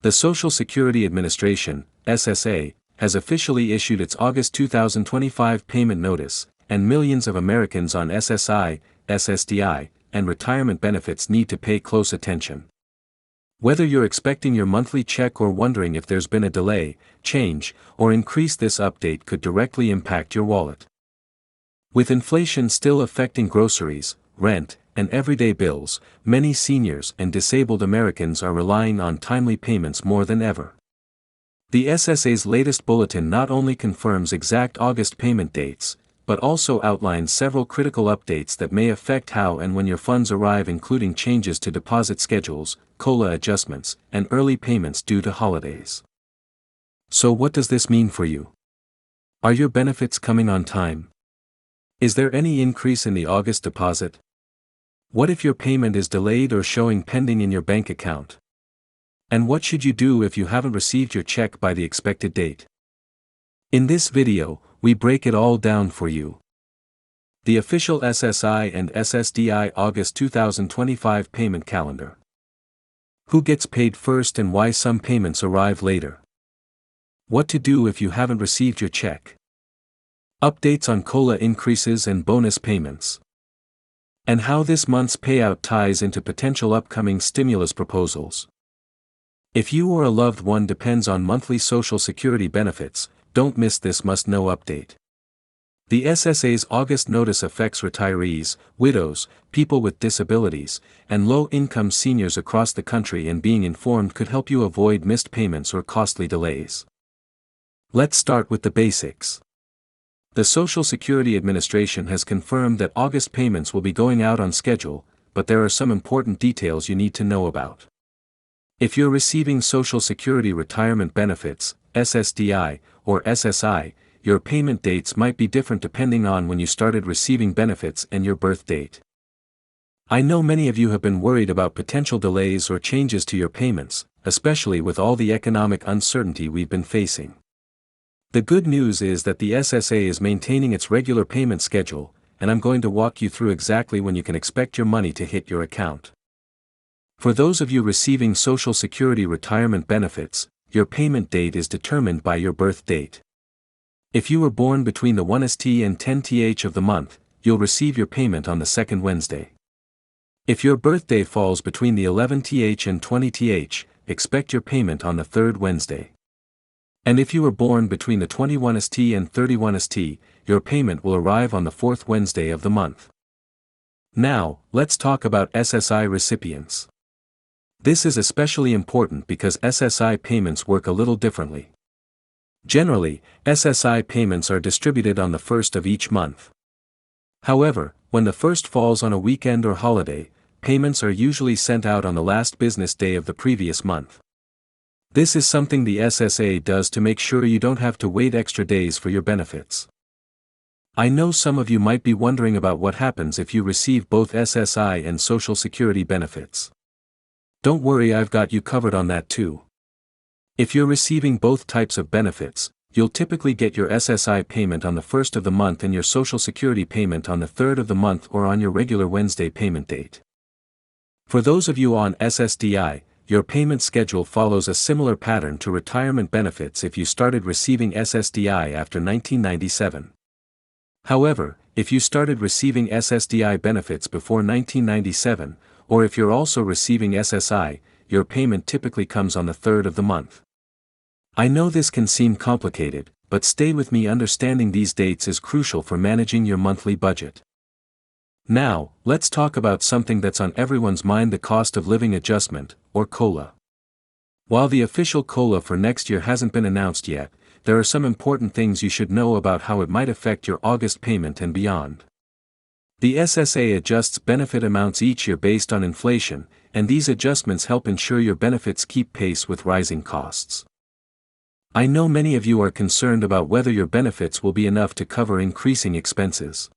The Social Security Administration, SSA, has officially issued its August 2025 payment notice, and millions of Americans on SSI, SSDI, and retirement benefits need to pay close attention. Whether you're expecting your monthly check or wondering if there's been a delay, change, or increase, this update could directly impact your wallet. With inflation still affecting groceries, rent, and everyday bills, many seniors and disabled Americans are relying on timely payments more than ever. The SSA's latest bulletin not only confirms exact August payment dates, but also outlines several critical updates that may affect how and when your funds arrive, including changes to deposit schedules, COLA adjustments, and early payments due to holidays. So what does this mean for you? Are your benefits coming on time? Is there any increase in the August deposit? What if your payment is delayed or showing pending in your bank account? And what should you do if you haven't received your check by the expected date? In this video, we break it all down for you. The official SSI and SSDI August 2025 payment calendar. Who gets paid first and why some payments arrive later? What to do if you haven't received your check? Updates on COLA increases and bonus payments. And how this month's payout ties into potential upcoming stimulus proposals. If you or a loved one depends on monthly Social Security benefits, don't miss this must-know update. The SSA's August notice affects retirees, widows, people with disabilities, and low-income seniors across the country, and being informed could help you avoid missed payments or costly delays. Let's start with the basics. The Social Security Administration has confirmed that August payments will be going out on schedule, but there are some important details you need to know about. If you're receiving Social Security retirement benefits, SSDI, or SSI, your payment dates might be different depending on when you started receiving benefits and your birth date. I know many of you have been worried about potential delays or changes to your payments, especially with all the economic uncertainty we've been facing. The good news is that the SSA is maintaining its regular payment schedule, and I'm going to walk you through exactly when you can expect your money to hit your account. For those of you receiving Social Security retirement benefits, your payment date is determined by your birth date. If you were born between the 1st and 10th of the month, you'll receive your payment on the second Wednesday. If your birthday falls between the 11th and 20th, expect your payment on the third Wednesday. And if you were born between the 21st and 31st, your payment will arrive on the fourth Wednesday of the month. Now, let's talk about SSI recipients. This is especially important because SSI payments work a little differently. Generally, SSI payments are distributed on the first of each month. However, when the first falls on a weekend or holiday, payments are usually sent out on the last business day of the previous month. This is something the SSA does to make sure you don't have to wait extra days for your benefits. I know some of you might be wondering about what happens if you receive both SSI and Social Security benefits. Don't worry, I've got you covered on that too. If you're receiving both types of benefits, you'll typically get your SSI payment on the first of the month and your Social Security payment on the third of the month or on your regular Wednesday payment date. For those of you on SSDI, your payment schedule follows a similar pattern to retirement benefits if you started receiving SSDI after 1997. However, if you started receiving SSDI benefits before 1997, or if you're also receiving SSI, your payment typically comes on the third of the month. I know this can seem complicated, but stay with me. Understanding these dates is crucial for managing your monthly budget. Now, let's talk about something that's on everyone's mind: the cost of living adjustment, or COLA. While the official COLA for next year hasn't been announced yet, there are some important things you should know about how it might affect your August payment and beyond. The SSA adjusts benefit amounts each year based on inflation, and these adjustments help ensure your benefits keep pace with rising costs. I know many of you are concerned about whether your benefits will be enough to cover increasing expenses.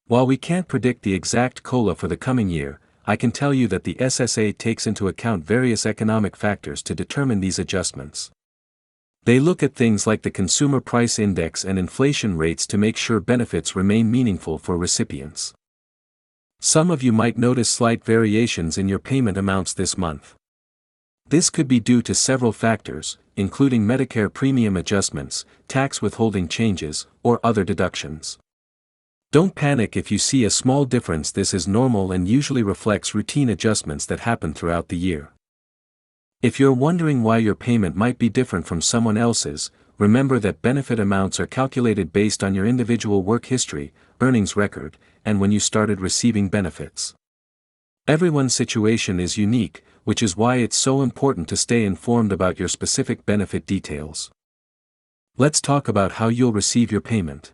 While we can't predict the exact COLA for the coming year, I can tell you that the SSA takes into account various economic factors to determine these adjustments. They look at things like the Consumer Price Index and inflation rates to make sure benefits remain meaningful for recipients. Some of you might notice slight variations in your payment amounts this month. This could be due to several factors, including Medicare premium adjustments, tax withholding changes, or other deductions. Don't panic if you see a small difference. This is normal and usually reflects routine adjustments that happen throughout the year. If you're wondering why your payment might be different from someone else's, remember that benefit amounts are calculated based on your individual work history, earnings record, and when you started receiving benefits. Everyone's situation is unique, which is why it's so important to stay informed about your specific benefit details. Let's talk about how you'll receive your payment.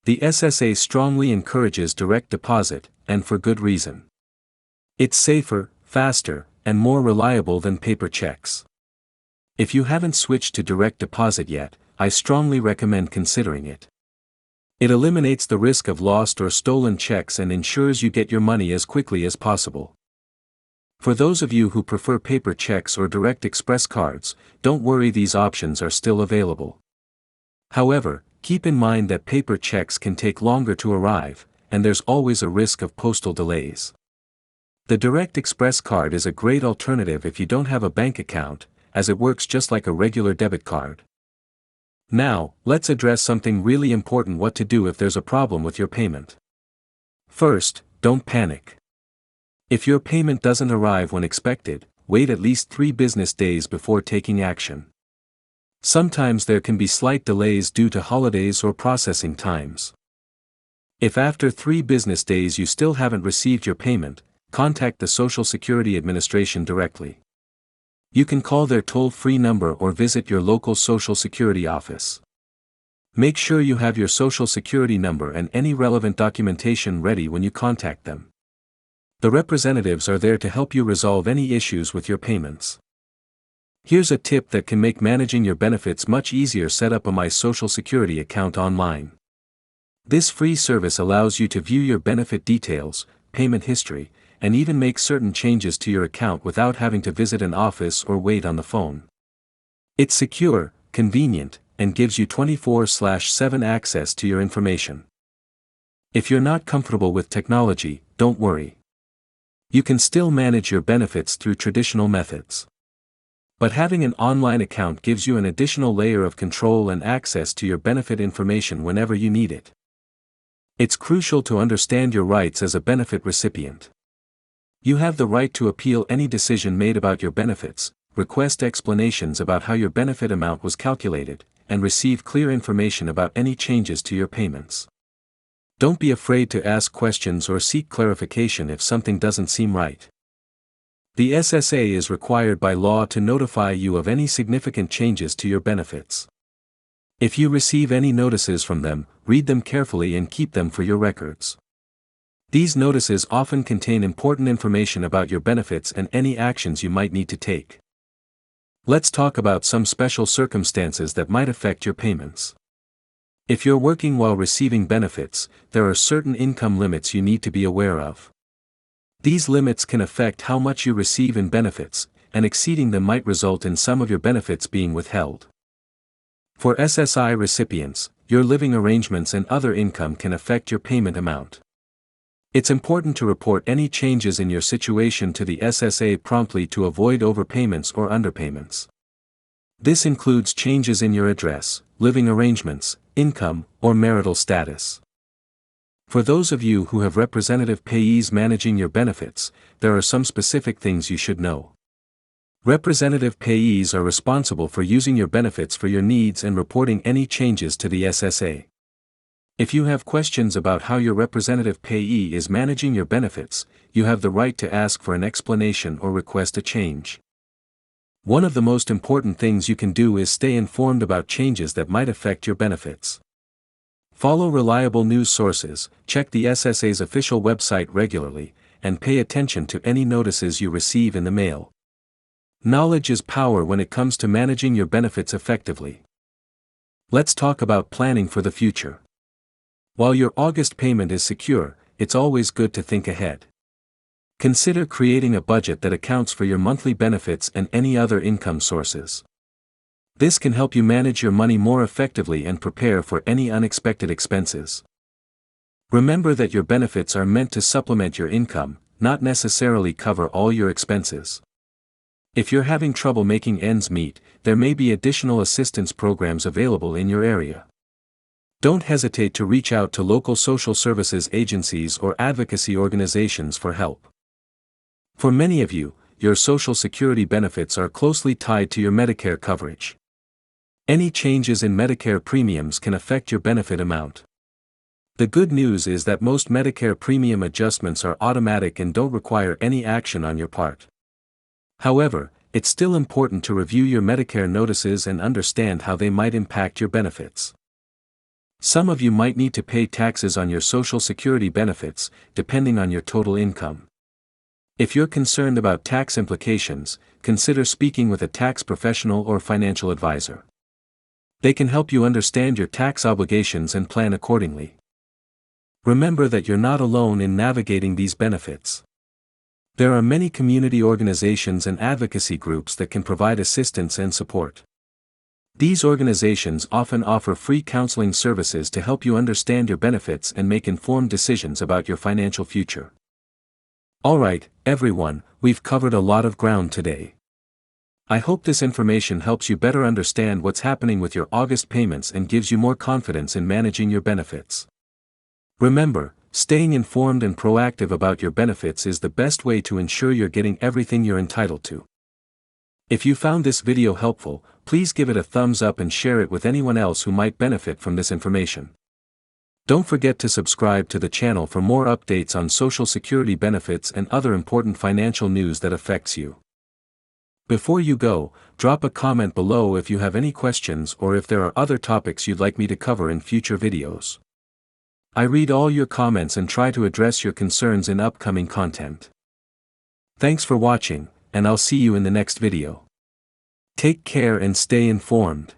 The SSA strongly encourages direct deposit, and for good reason. It's safer, faster, and more reliable than paper checks. If you haven't switched to direct deposit yet, I strongly recommend considering it. It eliminates the risk of lost or stolen checks and ensures you get your money as quickly as possible. For those of you who prefer paper checks or direct express cards, don't worry, these options are still available. However, keep in mind that paper checks can take longer to arrive, and there's always a risk of postal delays. The direct express card is a great alternative if you don't have a bank account, as it works just like a regular debit card. Now, let's address something really important: what to do if there's a problem with your payment. First, don't panic. If your payment doesn't arrive when expected, wait at least 3 business days before taking action. Sometimes there can be slight delays due to holidays or processing times. If after 3 business days you still haven't received your payment, contact the Social Security Administration directly. You can call their toll-free number or visit your local Social Security office. Make sure you have your Social Security number and any relevant documentation ready when you contact them. The representatives are there to help you resolve any issues with your payments. Here's a tip that can make managing your benefits much easier: set up a My Social Security account online. This free service allows you to view your benefit details, payment history, and even make certain changes to your account without having to visit an office or wait on the phone. It's secure, convenient, and gives you 24/7 access to your information. If you're not comfortable with technology, don't worry. You can still manage your benefits through traditional methods. But having an online account gives you an additional layer of control and access to your benefit information whenever you need it. It's crucial to understand your rights as a benefit recipient. You have the right to appeal any decision made about your benefits, request explanations about how your benefit amount was calculated, and receive clear information about any changes to your payments. Don't be afraid to ask questions or seek clarification if something doesn't seem right. The SSA is required by law to notify you of any significant changes to your benefits. If you receive any notices from them, read them carefully and keep them for your records. These notices often contain important information about your benefits and any actions you might need to take. Let's talk about some special circumstances that might affect your payments. If you're working while receiving benefits, there are certain income limits you need to be aware of. These limits can affect how much you receive in benefits, and exceeding them might result in some of your benefits being withheld. For SSI recipients, your living arrangements and other income can affect your payment amount. It's important to report any changes in your situation to the SSA promptly to avoid overpayments or underpayments. This includes changes in your address, living arrangements, income, or marital status. For those of you who have representative payees managing your benefits, there are some specific things you should know. Representative payees are responsible for using your benefits for your needs and reporting any changes to the SSA. If you have questions about how your representative payee is managing your benefits, you have the right to ask for an explanation or request a change. One of the most important things you can do is stay informed about changes that might affect your benefits. Follow reliable news sources, check the SSA's official website regularly, and pay attention to any notices you receive in the mail. Knowledge is power when it comes to managing your benefits effectively. Let's talk about planning for the future. While your August payment is secure, it's always good to think ahead. Consider creating a budget that accounts for your monthly benefits and any other income sources. This can help you manage your money more effectively and prepare for any unexpected expenses. Remember that your benefits are meant to supplement your income, not necessarily cover all your expenses. If you're having trouble making ends meet, there may be additional assistance programs available in your area. Don't hesitate to reach out to local social services agencies or advocacy organizations for help. For many of you, your Social Security benefits are closely tied to your Medicare coverage. Any changes in Medicare premiums can affect your benefit amount. The good news is that most Medicare premium adjustments are automatic and don't require any action on your part. However, it's still important to review your Medicare notices and understand how they might impact your benefits. Some of you might need to pay taxes on your Social Security benefits, depending on your total income. If you're concerned about tax implications, consider speaking with a tax professional or financial advisor. They can help you understand your tax obligations and plan accordingly. Remember that you're not alone in navigating these benefits. There are many community organizations and advocacy groups that can provide assistance and support. These organizations often offer free counseling services to help you understand your benefits and make informed decisions about your financial future. Alright, everyone, we've covered a lot of ground today. I hope this information helps you better understand what's happening with your August payments and gives you more confidence in managing your benefits. Remember, staying informed and proactive about your benefits is the best way to ensure you're getting everything you're entitled to. If you found this video helpful, please give it a thumbs up and share it with anyone else who might benefit from this information. Don't forget to subscribe to the channel for more updates on Social Security benefits and other important financial news that affects you. Before you go, drop a comment below if you have any questions or if there are other topics you'd like me to cover in future videos. I read all your comments and try to address your concerns in upcoming content. Thanks for watching, and I'll see you in the next video. Take care and stay informed.